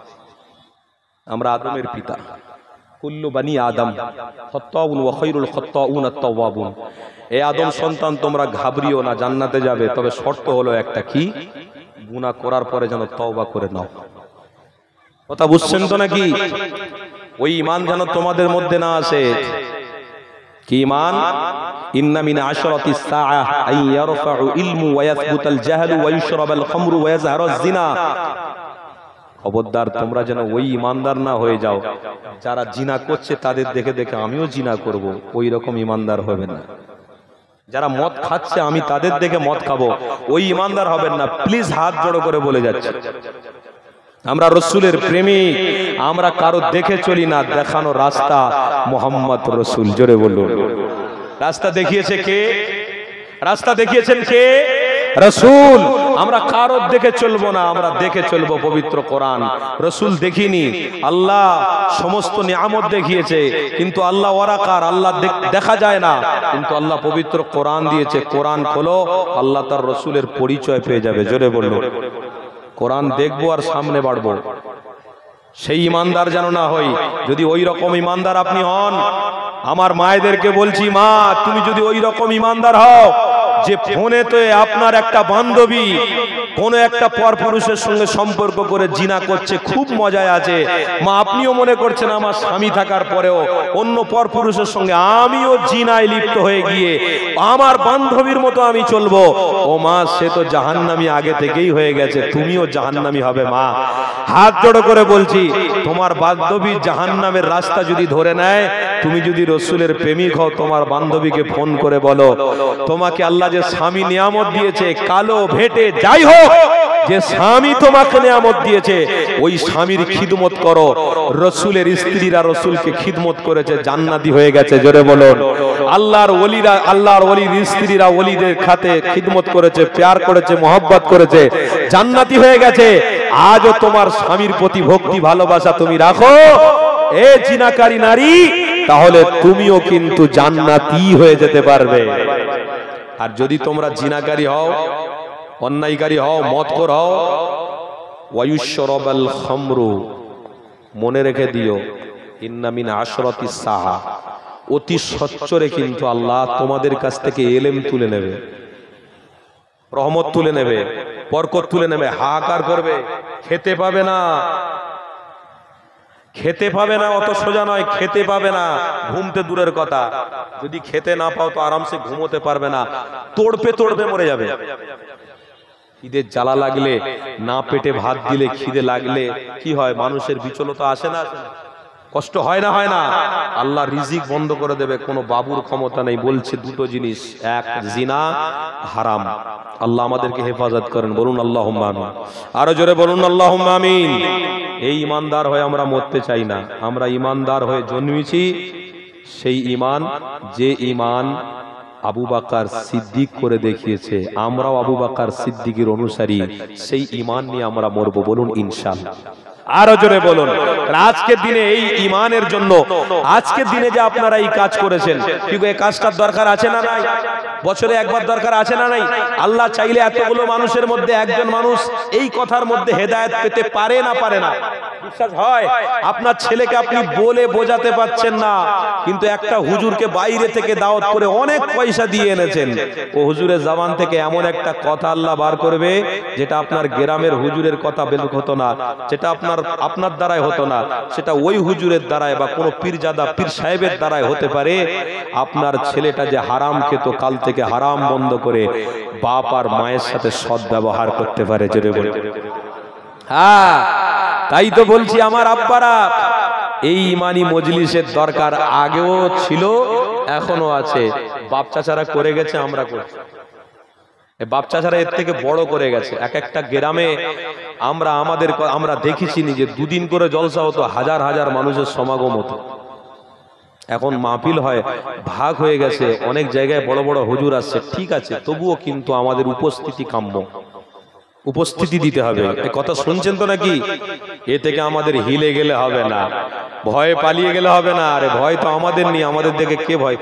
আমরা আদমের পিতা। কুল্লু বানি আদম খাত্তাউন ওয়া খায়রুল খাত্তাউন আত-তাওয়াবুন। এ আদম সন্তান, তোমরা ঘাবড়িও না, জান্নাতে যাবে, তবে শর্ত হলো একটা, কি? গুনাহ করার পরে যেন তওবা করে নাও। কথা বুঝছেন তো নাকি? ওই ঈমান যেন তোমাদের মধ্যে না আসে। কি ঈমান? ইন্না মিন আশরাতিস সাআহ আন ইয়ারফাউ ইলমু ওয়া ইয়াসবুতাল জাহলু ওয়া ইশরাবাল খামরু ওয়া ইয়াজহারাজ জিনা। খবরদার, তোমরা যেন ওই ঈমানদার না হয়ে যাও যারা জিনা করছে তাদের দেখে দেখে আমিও জিনা করব, ওই রকম ঈমানদার হবে না। যারা মদ খাচ্ছে আমি তাদের দেখে মদ খাবো, ওই ঈমানদার হবেন না। প্লিজ হাত জোড়ো করে বলে যাচ্ছে, আমরা রাসূলের প্রেমিক, আমরা কারো দেখে চলি না, দেখানো রাস্তা মুহাম্মদ রাসূল। জোরে বলুন, রাস্তা দেখিয়েছে কে? রাস্তা দেখিয়েছেন কে? রাসূল। আমরা কারো দেখে চলবো না, আমরা দেখে চলবো পবিত্র কোরআন। রাসূল দেখিনি, আল্লাহ সমস্ত নিয়ামত দেখিয়েছে, কিন্তু আল্লাহ ওয়ারাকার, আল্লাহ দেখা যায় না, কিন্তু আল্লাহ পবিত্র কোরআন দিয়েছে। কোরআন খোলো, আল্লাহ তার রাসূলের পরিচয় পেয়ে যাবে। জোরে বলুন, কোরআন দেখবো আর সামনে বাড়বো। সেই ঈমানদার যেন না হই। যদি ওই রকম ঈমানদার আপনি হন, আমার মায়েদেরকে বলছি, মা তুমি যদি ওই রকম ঈমানদার হও যে ফোনেতে আপনার একটা বান্ধবী কোন একটা পরপুরুষের সঙ্গে সম্পর্ক করে জিনা করছে, খুব মজায় আছে, মা আপনিও মনে করছেন আমার স্বামী থাকার পরেও অন্য পরপুরুষের সঙ্গে আমিও জিনায় লিপ্ত হয়ে গিয়ে আমার বান্ধবীর মতো আমি চলবো, ও মা সে তো জাহান্নামী আগে থেকেই হয়ে গেছে, তুমিও জাহান্নামী হবে। মা হাত জোড়ো করে বলছি, তোমার বান্ধবী জাহান্নামের রাস্তা যদি ধরে নেয়, তুমি যদি রাসূলের প্রেমিক হও, তোমার বান্ধবীকে ফোন করে বলো তোমাকে আল্লাহ আল্লাহ যে স্বামী নিয়ামত দিয়েছে, কালো ভেটে যাই হোক, যে স্বামী তোমাকে নিয়ামত দিয়েছে ওই স্বামীর খিদমত করো। রসুলের স্ত্রীরা রসুলকে খিদমত করেছে, জান্নাতি হয়ে গেছে। জোরে বলুন। আল্লাহর ওলিরা, আল্লাহর ওলির স্ত্রীরা ওলিদের খাতে খিদমত করেছে, প্যার করেছে, মোহব্বত করেছে, জান্নাতি হয়ে গেছে। আজও তোমার স্বামীর প্রতি ভক্তি ভালোবাসা তুমি রাখো, এ জিনাকারী নারী, তাহলে তুমিও কিন্তু জান্নাতি হয়ে যেতে পারবে। আর যদি তোমরা জিনাকারী হও, অন্যায়কারী হও, মদখোর হও, ওয়ায়ুশরাবাল খামরু, মনে রেখে দিও, ইন্না মিন আশরাতিস সাহা, অতি সচ্চরে কিন্তু আল্লাহ তোমাদের কাছ থেকে এলেম তুলে নেবে, রহমত তুলে নেবে, বরকত তুলে নেবে। হাহাকার করবে, খেতে পাবে না, খেতে পাবে না, অত সোজা নয়, খেতে পাবে না, ঘুমতে দূরের কথা। যদি খেতে না পাও তো আরামসে ঘুমোতে পারবে না, তোড়পে তোড়পে মরে যাবে। খিদের জ্বালা লাগলে, না পেটে ভাত দিলে, খিদে লাগলে কি হয়, মানুষের বিচলতা আসে না, কষ্ট হয় না, হয় না? আল্লাহ রিজিক বন্ধ করে দেবে, কোনো বাবুর ক্ষমতা নেই। বলছে দুটো জিনিস, এক জিনা, হারাম। আল্লাহ আমাদেরকে হেফাজত করেন, বলুন আল্লাহুম্মা আমিন। আরো জোরে বলুন আল্লাহুম্মা আমিন। এই ইমানদার হয়ে আমরা মরতে চাই না, আমরা ইমানদার হয়ে জন্মেছি। সেই ইমান, যে ইমান আবু বকর সিদ্দিক করে দেখিয়েছে, আমরাও আবু বকর সিদ্দিকের অনুসারী, সেই ইমান নিয়ে আমরা মরবো, বলুন ইনশাআল্লাহ। আরো জোরে বলুন। আজকের দিনে এই ইমানের জন্য, আজকের দিনে যে আপনারা এই কাজ করেছেন, কিন্তু এই কাজটার দরকার আছে না নাই? বছরে একবার দরকার আছে না নাই? আল্লাহ চাইলে এতগুলো মানুষের মধ্যে একজন মানুষ এই কথার মধ্যে হেদায়েত পেতে পারে না, পারে না? বিশ্বাস হয়? আপনার ছেলেকে আপনি বলে বোঝাতে পারছেন না, কিন্তু একটা হুজুরকে বাইরে থেকে দাওয়াত করে অনেক পয়সা দিয়ে এনেছেন, ও হুজুরের জবান থেকে এমন একটা কথা আল্লাহ বার করবে, যেটা আপনার গ্রামের হুজুরের কথা বের হতো না, যেটা আপনার দ্বারাই হতো না, সেটা ওই হুজুরের দ্বারায় বা কোনো পীরজাদা পীর সাহেবের দ্বারাই হতে পারে। আপনার ছেলেটা যে হারাম খেত, কাল থেকে হারাম বন্ধ করে বাপ আর মায়ের সাথে সৎ ব্যবহার করতে পারে। জোরে বলে। হ্যাঁ, তাই তো বলছি আমার আব্বারা, এই ইমানি মজলিসের দরকার আগেও ছিল, এখনো আছে। বাপ চাচারা করে গেছে, আমরা করছি। বাপ চাচারা এর থেকে বড় করে গেছে। এক একটা গ্রামে আমরা দেখেছি যে দুদিন করে জলসা হতো, হাজার হাজার মানুষের সমাগম হতো। এখন মাহফিল হয়, ভাগ হয়ে গেছে, অনেক জায়গায় বড় বড় হুজুর আসছে, ঠিক আছে, তবুও কিন্তু আমাদের উপস্থিতি কাম্য, উপস্থিতি দিতে হবে। এই কথা শুনছেন তো নাকি? এ থেকে আমাদের হিলে গেলে হবে না, ভয়ে পালিয়ে গেলে হবে না। আরে ভয় তো আমাদের নেই, আমাদের দেখে কে ভয়?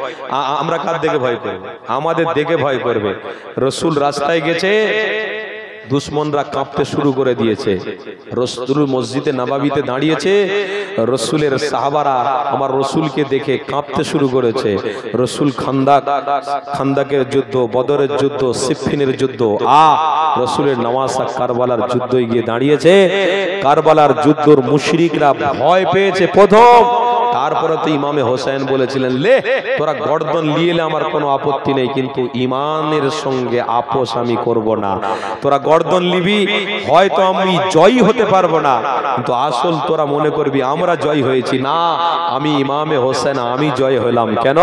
আমরা কার দেখে ভয় করবে? আমাদের দেখে ভয় করবে। রসুল রাস্তায় গেছে, দুশ্মনরা কাঁপতে শুরু করে দিয়েছে। রসুল মসজিদে নববীতে দাঁড়িয়েছে, রসুলের সাহাবারা আমার রসুলকে দেখে কাঁপতে শুরু করেছে। রসুল খান্দাকের যুদ্ধ, বদরের যুদ্ধ, সিফফিনের যুদ্ধ, রসুলের নওয়াসা কারবালার যুদ্ধে গিয়ে দাঁড়িয়েছে। কারবালার যুদ্ধর মুশরিকরা ভয় পেয়েছে প্রথম, তারপরে তো ইমামে হোসেন বলেছিলেন, লে তোরা গর্দন লিয়ে আমার কোনো আপত্তি নেই, কিন্তু ইমানের সঙ্গে আপোষ আমি করব না। তোরা গর্দন লিবি, হয়তো আমি জয়ী হতে পারবো না, কিন্তু আসল তোরা মনে করবি আমরা জয় হয়েছি। না, আমি ইমামে হোসেন, আমি জয় হলাম। কেন?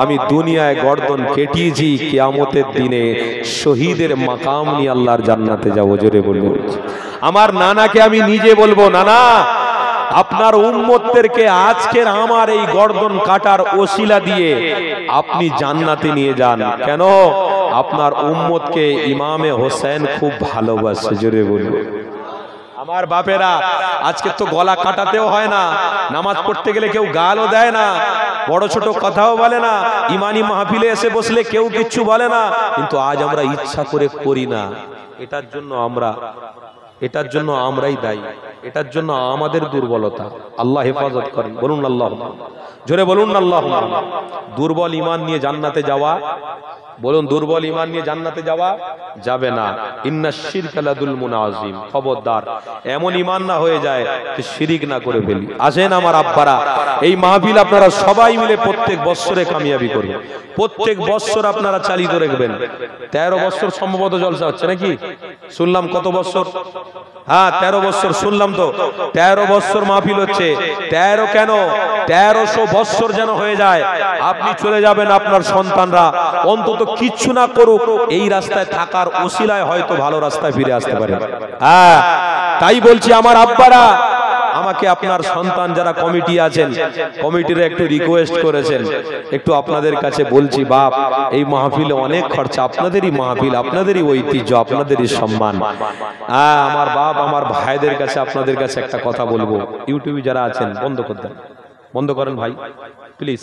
আমি দুনিয়ায় গর্দন কেটিয়েছি, কিয়ামতের দিনে শহীদের মাকাম নিয়ে আল্লাহর জান্নাতে যাবো। জোরে বলবো। আমার নানাকে আমি নিজে বলবো, নানা আপনার উম্মতদেরকে আজকের আমার এই গর্দন কাটার ওসিলা দিয়ে আপনি জান্নাতে নিয়ে যান। কেন? আপনার উম্মতকে ইমামে হোসেন খুব ভালোবাসে। জোরে বলবো। আমার বাপেরা আজকে তো গলা কাটাতেও হয় না, নামাজ পড়তে গেলে কেউ গালও দেয় না, বড় ছোট কথাও বলে না, ইমানি মাহফিলে এসে বসলে কেউ কিচ্ছু বলে না, কিন্তু আজ আমরা ইচ্ছা করে করি না। এটার জন্য আমরাই দায়ী, এটার জন্য আমাদের দুর্বলতা। আল্লাহ হেফাজত করেন, বলুন আল্লাহ। জোরে বলুন আল্লাহ। দুর্বল ইমান নিয়ে জান্নাতে যাওয়া, বলুন দুর্বল ইমান নিয়ে জান্নাতে যাওয়া যাবে না। ইন্নাশ শিরকা লাযুলমুন আযীম, খবরদার এমন ইমান না হয়ে যায় যে শিরিক না করে ফেলি। আসেন আমার আব্বারা, এই মাহফিল আপনারা সবাই মিলে প্রত্যেক বছরে কামিয়াবি করবেন, প্রত্যেক বছর আপনারা চালিত রাখবেন। 13 বছর সম্ভবত জলসা হচ্ছে নাকি? শুনলাম কত বছর? হ্যাঁ 13 বছর শুনলাম তো। 13 বছর মাহফিল হচ্ছে। 13 কেন 1300 বছর যেন হয়ে যায়। আপনি চলে যাবেন, আপনার সন্তানরা অন্তত কিচ্ছু না করুক, এই রাস্তায় থাকার ওসিলায় হয়তো ভালো রাস্তায় ফিরে আসতে পারে। হ্যাঁ তাই বলছি আমার আব্বারা, আমাকে আপনার সন্তান যারা কমিটি আছেন, কমিটিরা একটু রিকোয়েস্ট করেছেন, একটু আপনাদের কাছে বলছি, বাপ এই মাহফিলে অনেক খরচা, আপনাদেরই মাহফিল, আপনাদেরই ঐতিহ্য, আপনাদেরই সম্মান। আমার বাপ আমার ভাইদের কাছে আপনাদের কাছে একটা কথা বলবো, ইউটিউবে যারা আছেন বন্ধ করে দেন, বন্ধ করেন ভাই প্লিজ।